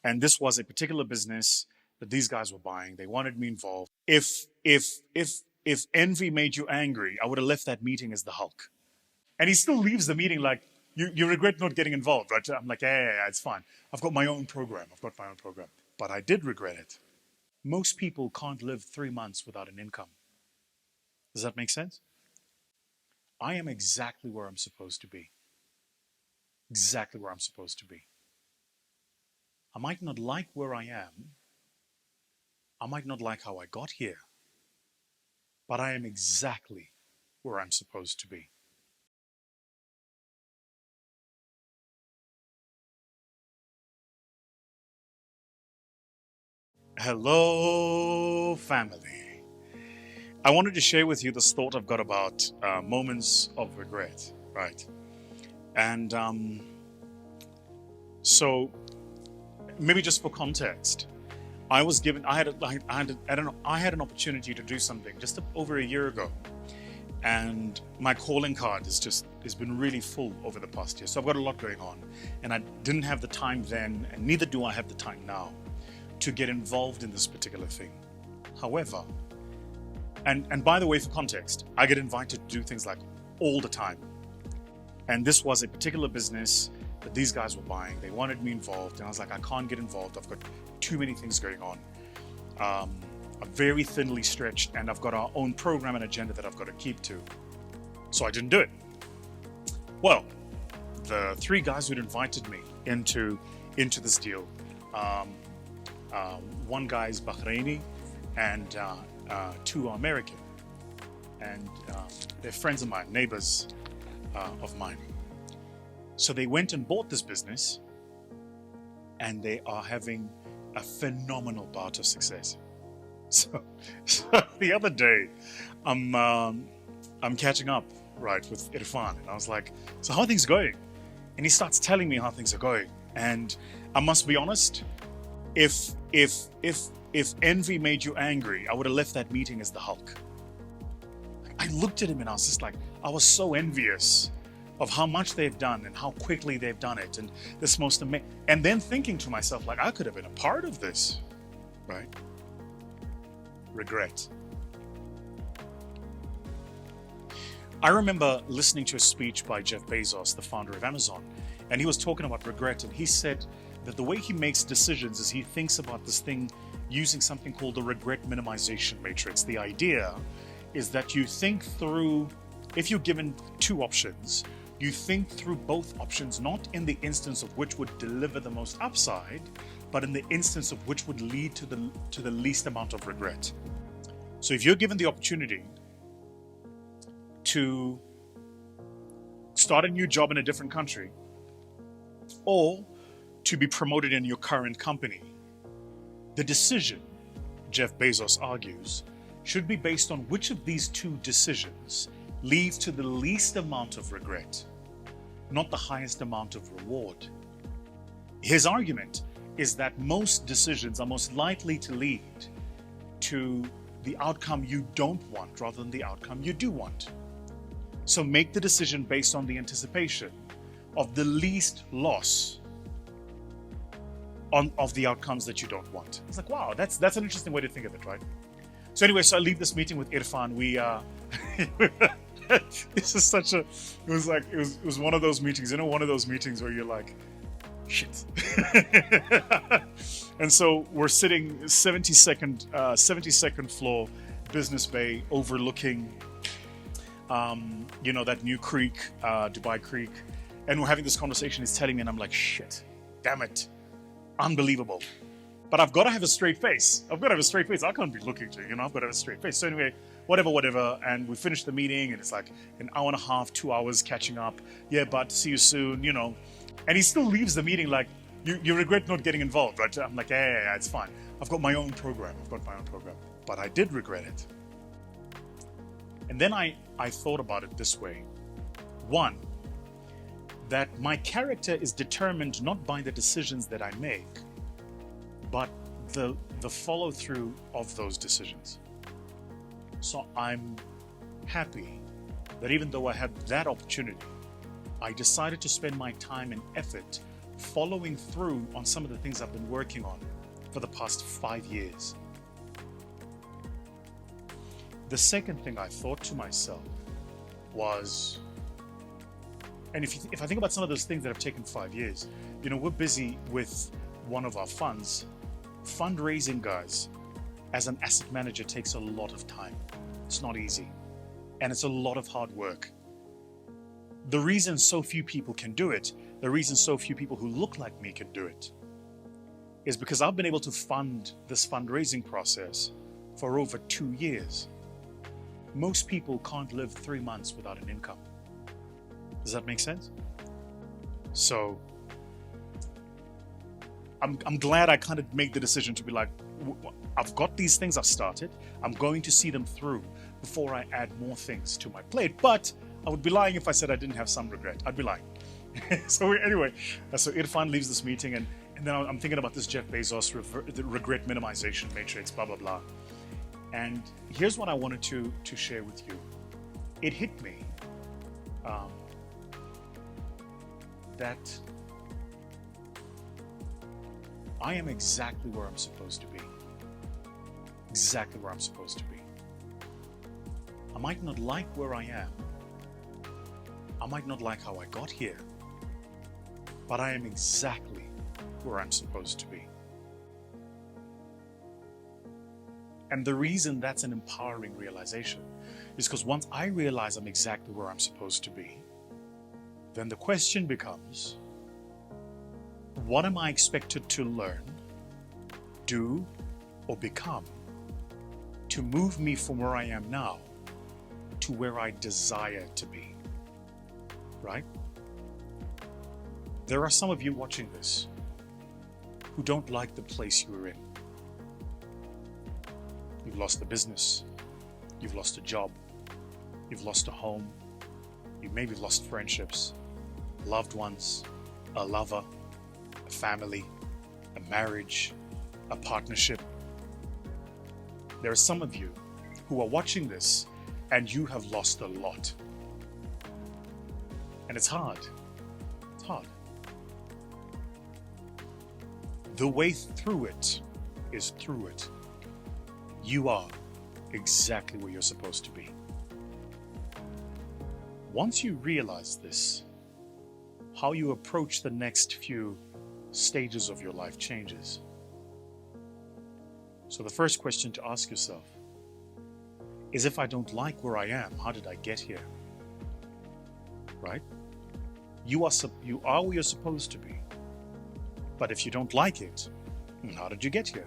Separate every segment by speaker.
Speaker 1: And this was a particular business that these guys were buying. They wanted me involved. If envy made you angry, I would have left that meeting as the Hulk. And he still leaves the meeting like, you regret not getting involved, right? I'm like, yeah, it's fine. I've got my own program. But I did regret it. Most people can't live 3 months without an income. Does that make sense? I am exactly where I'm supposed to be. Exactly where I'm supposed to be. I might not like where I am. I might not like how I got here. But I am exactly where I'm supposed to be. Hello, family. I wanted to share with you this thought I've got about moments of regret, right? And so, maybe just for context, I had an opportunity to do something just over a year ago, and my calling card has been really full over the past year. So I've got a lot going on, and I didn't have the time then, and neither do I have the time now, to get involved in this particular thing. However, and by the way, for context, I get invited to do things like all the time. And this was a particular business that these guys were buying. They wanted me involved, and I was like, I can't get involved. I've got too many things going on. I'm very thinly stretched, and I've got our own program and agenda that I've got to keep to. So I didn't do it. Well, the three guys who'd invited me into this deal, one guy is Bahraini, and two are American, and they're friends of mine, neighbors of mine. So they went and bought this business, and they are having a phenomenal bout of success. So the other day, I'm catching up, right, with Irfan, and I was like, so how are things going? And he starts telling me how things are going, and I must be honest, if envy made you angry, I would have left that meeting as the Hulk. I looked at him and I was just like, I was so envious of how much they've done and how quickly they've done it, and this most amazing. And then thinking to myself, like, I could have been a part of this, right? Regret. I remember listening to a speech by Jeff Bezos, the founder of Amazon, and he was talking about regret, and he said that the way he makes decisions is he thinks about this thing using something called the regret minimization matrix. The idea is that you think through, if you're given two options, you think through both options, not in the instance of which would deliver the most upside, but in the instance of which would lead to the least amount of regret. So if you're given the opportunity to start a new job in a different country, or to be promoted in your current company, the decision, Jeff Bezos argues, should be based on which of these two decisions leads to the least amount of regret, not the highest amount of reward. His argument is that most decisions are most likely to lead to the outcome you don't want rather than the outcome you do want. So make the decision based on the anticipation of the least loss of the outcomes that you don't want. It's like, wow, that's an interesting way to think of it, right? So anyway, so I leave this meeting with Irfan. This is such a, it was one of those meetings, one of those meetings where you're like, shit. And so we're sitting 72nd floor, Business Bay, overlooking, that new creek, Dubai Creek. And we're having this conversation. He's telling me, and I'm like, shit, damn it. Unbelievable. But I've got to have a straight face. I can't be looking to, I've got to have a straight face. So anyway, whatever. And we finished the meeting, and it's like an hour and a half, 2 hours catching up. Yeah, but see you soon, And he still leaves the meeting like, you regret not getting involved, right? I'm like, yeah, it's fine. I've got my own program. But I did regret it. And then I thought about it this way. One, that my character is determined not by the decisions that I make, but the follow through of those decisions. So I'm happy that even though I had that opportunity, I decided to spend my time and effort following through on some of the things I've been working on for the past 5 years. The second thing I thought to myself was, and if I think about some of those things that have taken 5 years, we're busy with one of our funds. Fundraising, guys, as an asset manager takes a lot of time. It's not easy. And it's a lot of hard work. The reason so few people can do it, the reason so few people who look like me can do it, is because I've been able to fund this fundraising process for over 2 years. Most people can't live 3 months without an income. Does that make sense? So I'm glad I kind of made the decision to be like, I've got these things I've started. I'm going to see them through before I add more things to my plate. But I would be lying if I said I didn't have some regret. I'd be lying. So anyway, so Irfan leaves this meeting, and then I'm thinking about this Jeff Bezos the regret minimization matrix, blah, blah, blah. And here's what I wanted to share with you. It hit me that I am exactly where I'm supposed to be. Exactly where I'm supposed to be. I might not like where I am. I might not like how I got here. But I am exactly where I'm supposed to be. And the reason that's an empowering realization is because once I realize I'm exactly where I'm supposed to be, then the question becomes, what am I expected to learn, do, or become to move me from where I am now to where I desire to be? Right? There are some of you watching this who don't like the place you're in. You've lost a business, you've lost a job, you've lost a home, you maybe lost friendships, loved ones, a lover, a family, a marriage, a partnership. There are some of you who are watching this and you have lost a lot. And it's hard. It's hard. The way through it is through it. You are exactly where you're supposed to be. Once you realize this, how you approach the next few stages of your life changes. So the first question to ask yourself is, if I don't like where I am, how did I get here? Right? You are where you're supposed to be. But if you don't like it, how did you get here?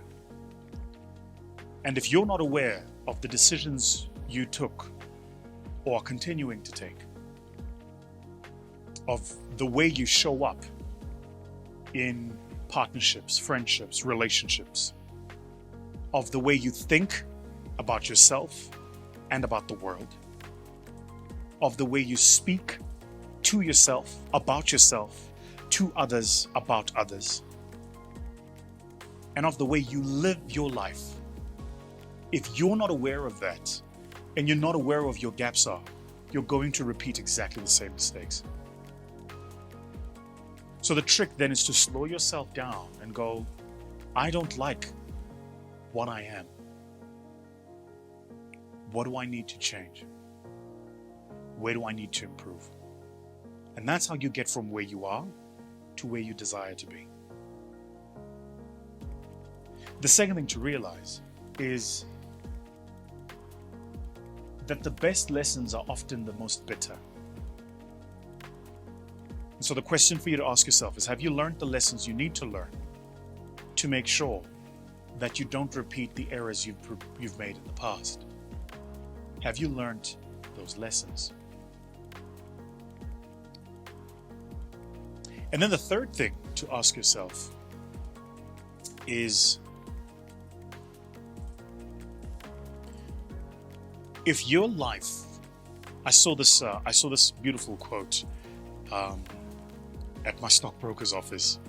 Speaker 1: And if you're not aware of the decisions you took or are continuing to take, of the way you show up in partnerships, friendships, relationships, of the way you think about yourself and about the world, of the way you speak to yourself, about yourself, to others, about others, and of the way you live your life. If you're not aware of that, and you're not aware of your gaps are, you're going to repeat exactly the same mistakes. So the trick then is to slow yourself down and go, I don't like what I am. What do I need to change? Where do I need to improve? And that's how you get from where you are to where you desire to be. The second thing to realize is that the best lessons are often the most bitter. And so the question for you to ask yourself is, have you learned the lessons you need to learn to make sure that you don't repeat the errors you've made in the past? Have you learned those lessons? And then the third thing to ask yourself is, if your life, I saw this beautiful quote at my stockbroker's office.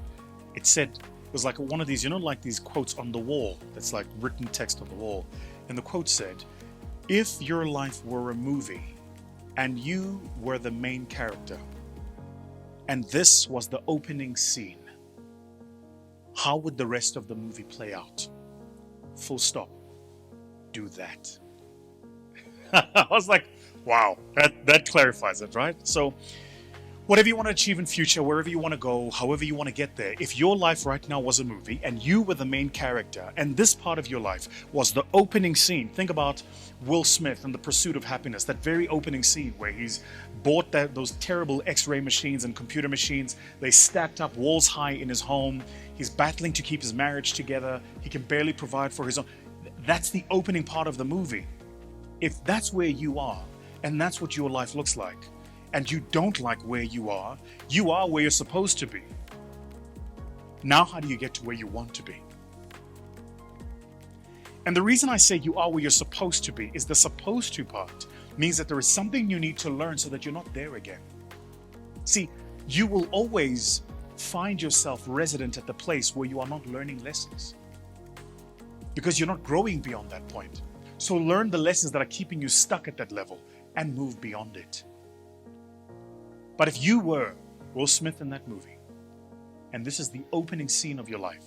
Speaker 1: It said, it was like one of these, like these quotes on the wall, that's like written text on the wall. And the quote said, if your life were a movie and you were the main character, and this was the opening scene, How would the rest of the movie play out? Full stop. Do that. I was like, wow, that clarifies it, right? So whatever you want to achieve in future, wherever you want to go, however you want to get there, if your life right now was a movie and you were the main character and this part of your life was the opening scene, think about Will Smith and The Pursuit of Happiness, that very opening scene where he's bought those terrible x-ray machines and computer machines. They stacked up walls high in his home. He's battling to keep his marriage together. He can barely provide for his own. That's the opening part of the movie. If that's where you are and that's what your life looks like, and you don't like where you are where you're supposed to be. Now, how do you get to where you want to be? And the reason I say you are where you're supposed to be is the supposed to part means that there is something you need to learn so that you're not there again. See, you will always find yourself resident at the place where you are not learning lessons because you're not growing beyond that point. So learn the lessons that are keeping you stuck at that level and move beyond it. But if you were Will Smith in that movie, and this is the opening scene of your life,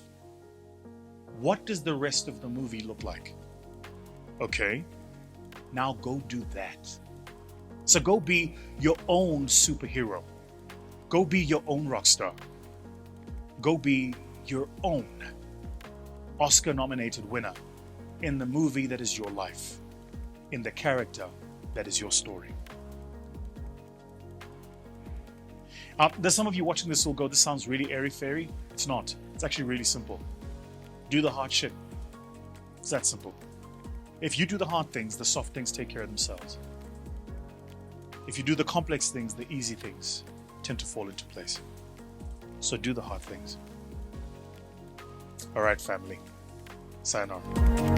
Speaker 1: what does the rest of the movie look like? Okay, now go do that. So go be your own superhero. Go be your own rock star. Go be your own Oscar-nominated winner in the movie that is your life, in the character that is your story. There's some of you watching this who will go, this sounds really airy-fairy. It's not. It's actually really simple. Do the hard shit. It's that simple. If you do the hard things, the soft things take care of themselves. If you do the complex things, the easy things tend to fall into place. So do the hard things. All right, family. Sayonara.